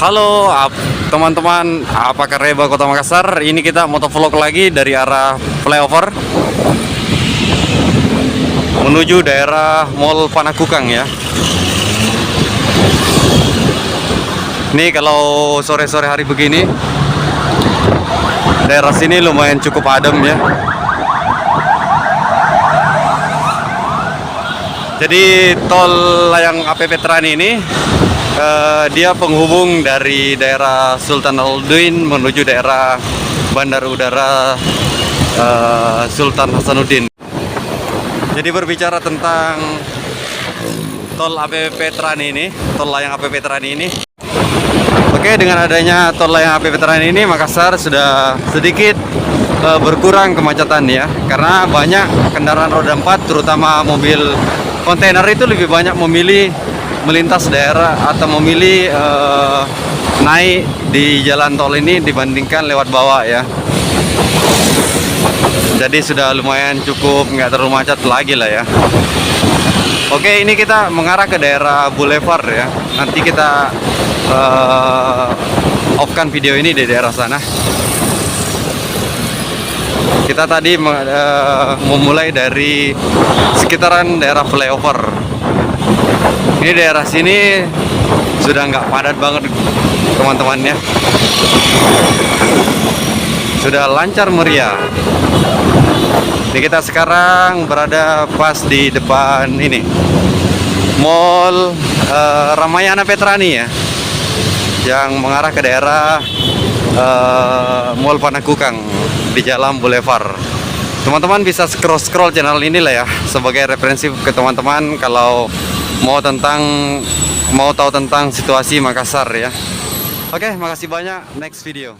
Halo teman-teman, apa kabar Kota Makassar? Ini kita motovlog lagi dari arah flyover menuju daerah Mall Panakukang ya. Ini kalau sore-sore hari begini, daerah sini lumayan cukup adem ya. Jadi tol layang AP Veteran ini dia penghubung dari daerah Sultan Alauddin menuju daerah Bandar Udara Sultan Hasanuddin. Jadi berbicara tentang tol AP Veteran ini, tol layang AP Veteran ini. Oke, dengan adanya tol layang AP Veteran ini, Makassar sudah sedikit berkurang kemacetan ya, karena banyak kendaraan roda 4 terutama mobil kontainer itu lebih banyak memilih melintas daerah atau memilih naik di jalan tol ini dibandingkan lewat bawah ya. Jadi sudah lumayan cukup, nggak terlalu macet lagi lah ya. Oke, ini kita mengarah ke daerah Boulevard ya. Nanti kita off-kan video ini di daerah sana. Kita tadi memulai dari sekitaran daerah flyover. Ini daerah sini sudah nggak padat banget teman-teman ya. Sudah lancar meriah. Ini kita sekarang berada pas di depan ini Mall Ramayana Veterani ya, yang mengarah ke daerah Mall Panakukang di Jalan Boulevard. Teman-teman bisa scroll channel inilah ya sebagai referensi ke teman-teman kalau mau tahu tentang situasi Makassar ya. Oke, makasih banyak. Next video.